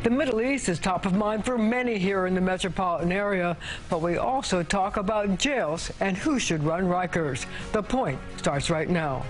The Middle East is top of mind for many here in the metropolitan area, but we also talk about jails and who should run Rikers. The Point starts right now.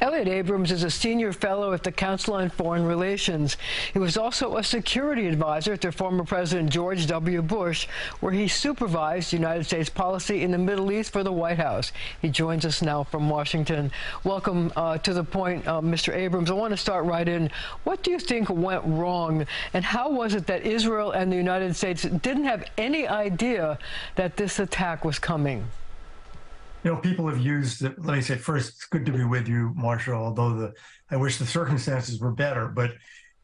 Elliott Abrams is a senior fellow at the Council on Foreign Relations. He was also a security advisor to former President George W. Bush, where he supervised United States policy in the Middle East for the White House. He joins us now from Washington. Welcome to The Point, Mr. Abrams. I want to start right in. What do you think went wrong, and how was it that Israel and the United States didn't have any idea that this attack was coming? You know, people have used, let me say first, it's good to be with you, Marcia, although I wish the circumstances were better, but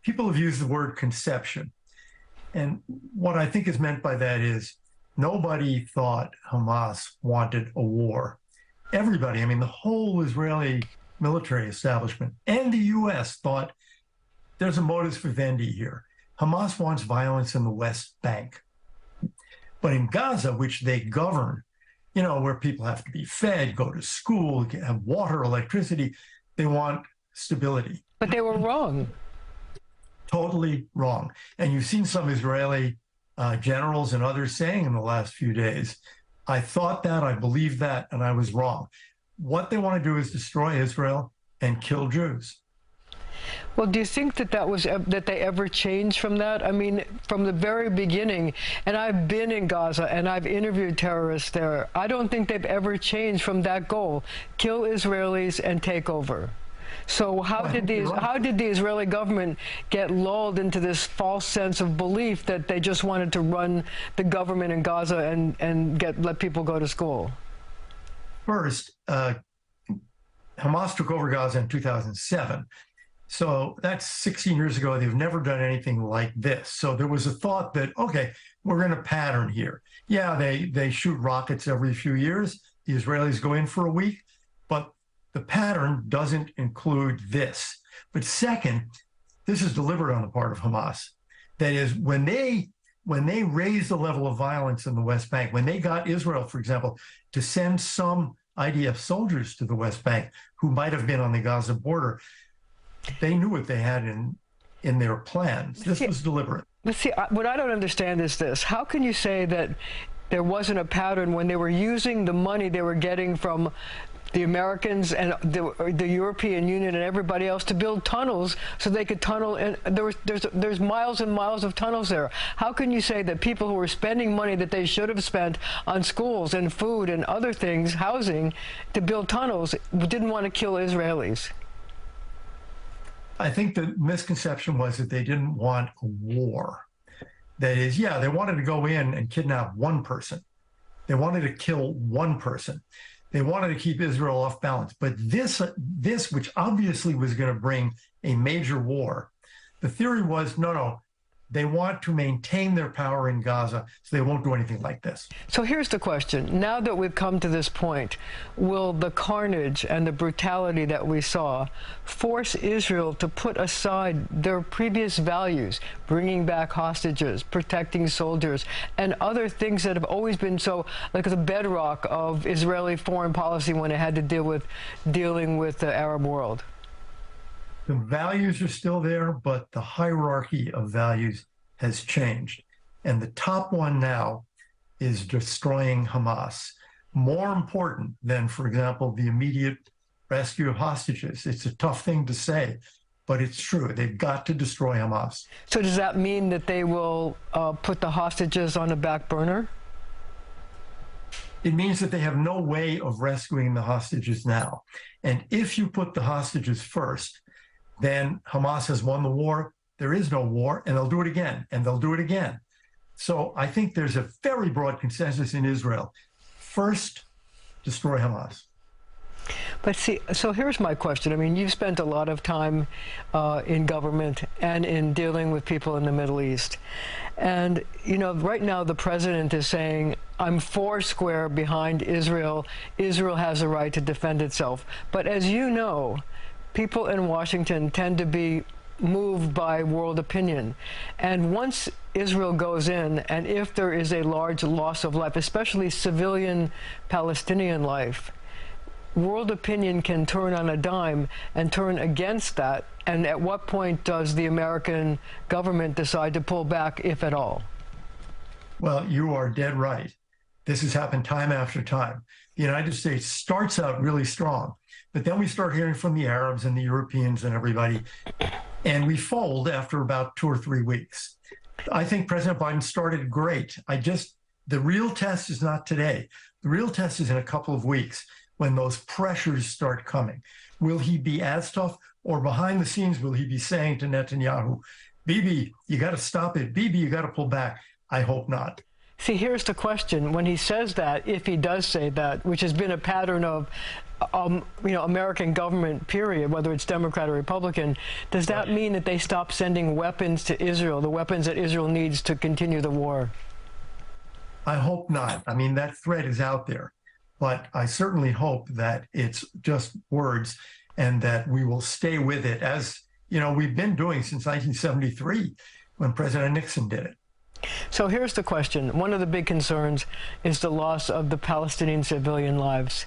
people have used the word conception. And what I think is meant by that is nobody thought Hamas wanted a war. Everybody, I mean, the whole Israeli military establishment and the U.S. thought there's a modus vivendi here. Hamas wants violence in the West Bank. But in Gaza, which they govern, you know, where people have to be fed, go to school, have water, electricity. They want stability. But they were wrong. Totally wrong. And you've seen some Israeli generals and others saying in the last few days, I thought that, I believed that, and I was wrong. What they want to do is destroy Israel and kill Jews. Well, do you think that that they ever changed from that? I mean, from the very beginning, and I've been in Gaza and I've interviewed terrorists there. I don't think they've ever changed from that goal: kill Israelis and take over. So how did the Israeli government get lulled into this false sense of belief that they just wanted to run the government in Gaza and let people go to school? First, Hamas took over Gaza in 2007. So that's 16 years ago. They've never done anything like this. So there was a thought that, okay, we're in a pattern here. Yeah, they shoot rockets every few years. The Israelis go in for a week, but the pattern doesn't include this. But second, this is deliberate on the part of Hamas. That is, when they raised the level of violence in the West Bank, when they got Israel, for example, to send some IDF soldiers to the West Bank who might have been on the Gaza border, they knew what they had in their plans. This was deliberate. But see, what I don't understand is this. How can you say that there wasn't a pattern when they were using the money they were getting from the Americans and the European Union and everybody else to build tunnels so they could tunnel? And there's miles and miles of tunnels there. How can you say that people who were spending money that they should have spent on schools and food and other things, housing, to build tunnels, didn't want to kill Israelis? I think the misconception was that they didn't want a war. That is, yeah, they wanted to go in and kidnap one person. They wanted to kill one person. They wanted to keep Israel off balance. But this, which obviously was going to bring a major war, the theory was, no, they want to maintain their power in Gaza, so they won't do anything like this. So here's the question. Now that we've come to this point, will the carnage and the brutality that we saw force Israel to put aside their previous values, bringing back hostages, protecting soldiers, and other things that have always been so, like the bedrock of Israeli foreign policy when it had to dealing with the Arab world? The values are still there, but the hierarchy of values has changed. And the top one now is destroying Hamas. More important than, for example, the immediate rescue of hostages. It's a tough thing to say, but it's true. They've got to destroy Hamas. So does that mean that they will put the hostages on the back burner? It means that they have no way of rescuing the hostages now. And if you put the hostages first, then Hamas has won the war. There is no war, and they'll do it again, and they'll do it again. So I think there's a very broad consensus in Israel. First, destroy Hamas. But see, so here's my question. I mean, you've spent a lot of time in government and in dealing with people in the Middle East. And, you know, right now the president is saying, I'm foursquare behind Israel. Israel has a right to defend itself. But as you know, people in Washington tend to be moved by world opinion. And once Israel goes in, and if there is a large loss of life, especially civilian Palestinian life, world opinion can turn on a dime and turn against that. And at what point does the American government decide to pull back, if at all? Well, you are dead right. This has happened time after time. The United States starts out really strong, but then we start hearing from the Arabs and the Europeans and everybody, and we fold after about 2 or 3 weeks. I think President Biden started great. The real test is not today. The real test is in a couple of weeks when those pressures start coming. Will he be as tough, or behind the scenes, will he be saying to Netanyahu, Bibi, you got to stop it. Bibi, you got to pull back. I hope not. See, here's the question. When he says that, if he does say that, which has been a pattern of, American government, period, whether it's Democrat or Republican, does that mean that they stop sending weapons to Israel, the weapons that Israel needs to continue the war? I hope not. I mean, that threat is out there, but I certainly hope that it's just words and that we will stay with it, as, we've been doing since 1973 when President Nixon did it. So here's the question. One of the big concerns is the loss of the Palestinian civilian lives.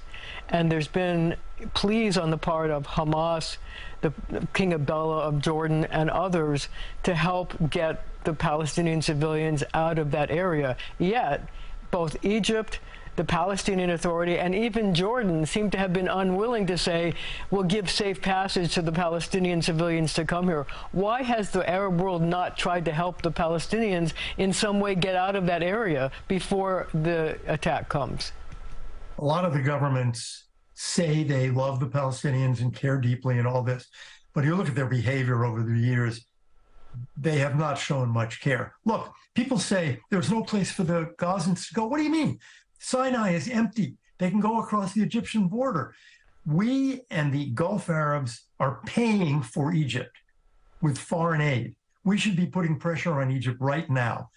And there's been pleas on the part of Hamas, the King Abdullah of Jordan, and others to help get the Palestinian civilians out of that area. Yet, both Egypt, the Palestinian Authority, and even Jordan seem to have been unwilling to say, we'll give safe passage to the Palestinian civilians to come here. Why has the Arab world not tried to help the Palestinians in some way get out of that area before the attack comes? A lot of the governments say they love the Palestinians and care deeply and all this, but you look at their behavior over the years, they have not shown much care. Look, people say there's no place for the Gazans to go. What do you mean? Sinai is empty. They can go across the Egyptian border. We and the Gulf Arabs are paying for Egypt with foreign aid. We should be putting pressure on Egypt right now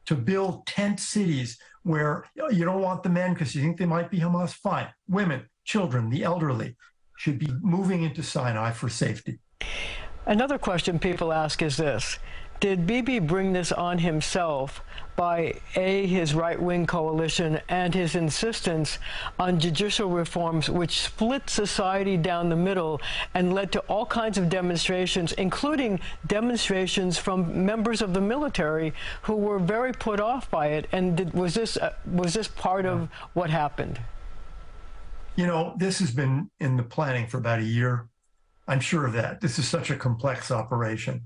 to build tent cities where you don't want the men because you think they might be Hamas. Fine. Women, children, the elderly should be moving into Sinai for safety. Another question people ask is this. Did Bibi bring this on himself by, A, his right-wing coalition and his insistence on judicial reforms which split society down the middle and led to all kinds of demonstrations, including demonstrations from members of the military who were very put off by it? And was this part of what happened? This has been in the planning for about a year. I'm sure of that. This is such a complex operation.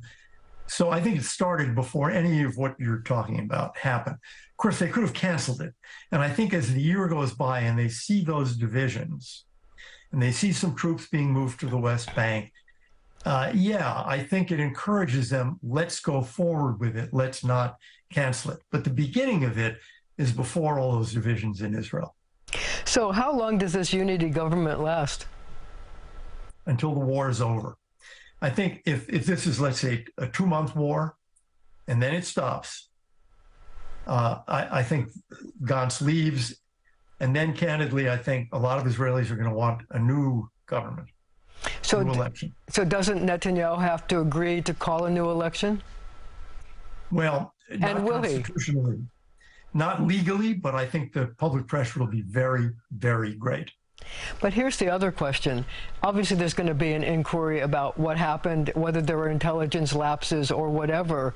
So I think it started before any of what you're talking about happened. Of course, they could have canceled it. And I think as the year goes by and they see those divisions and they see some troops being moved to the West Bank, I think it encourages them, let's go forward with it. Let's not cancel it. But the beginning of it is before all those divisions in Israel. So how long does this unity government last? Until the war is over. I think if this is, let's say, a 2-month war, and then it stops, I think Gantz leaves, and then candidly, I think a lot of Israelis are going to want a new government, new election. So doesn't Netanyahu have to agree to call a new election? Well, not constitutionally, not legally, but I think the public pressure will be very, very great. But here's the other question. Obviously, there's going to be an inquiry about what happened, whether there were intelligence lapses or whatever.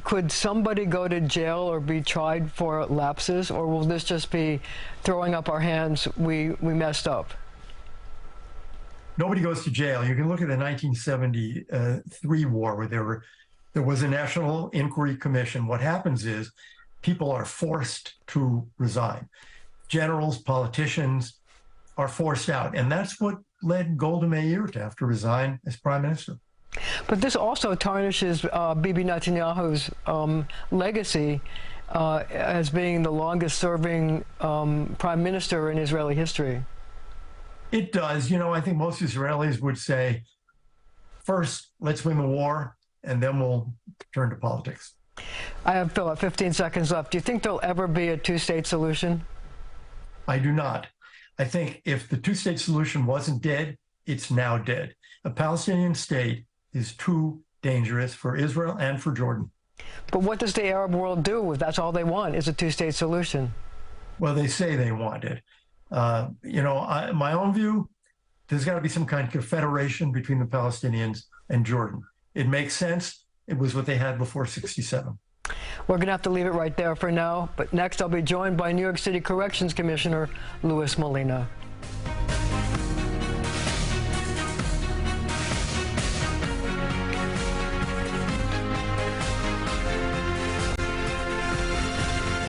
Could somebody go to jail or be tried for lapses, or will this just be throwing up our hands, we messed up? Nobody goes to jail. You can look at the 1973 war where there was a National Inquiry Commission. What happens is people are forced to resign. Generals, politicians are forced out. And that's what led Golda Meir to have to resign as prime minister. But this also tarnishes Bibi Netanyahu's legacy as being the longest-serving prime minister in Israeli history. It does. I think most Israelis would say, first, let's win the war, and then we'll turn to politics. I have, Philip, 15 seconds left. Do you think there'll ever be a two-state solution? I do not. I think if the two-state solution wasn't dead, it's now dead. A Palestinian state is too dangerous for Israel and for Jordan. But what does the Arab world do if that's all they want is a two-state solution? Well, they say they want it. My own view, there's got to be some kind of federation between the Palestinians and Jordan. It makes sense. It was what they had before '67. We're going to have to leave it right there for now. But next, I'll be joined by New York City Corrections Commissioner Louis Molina.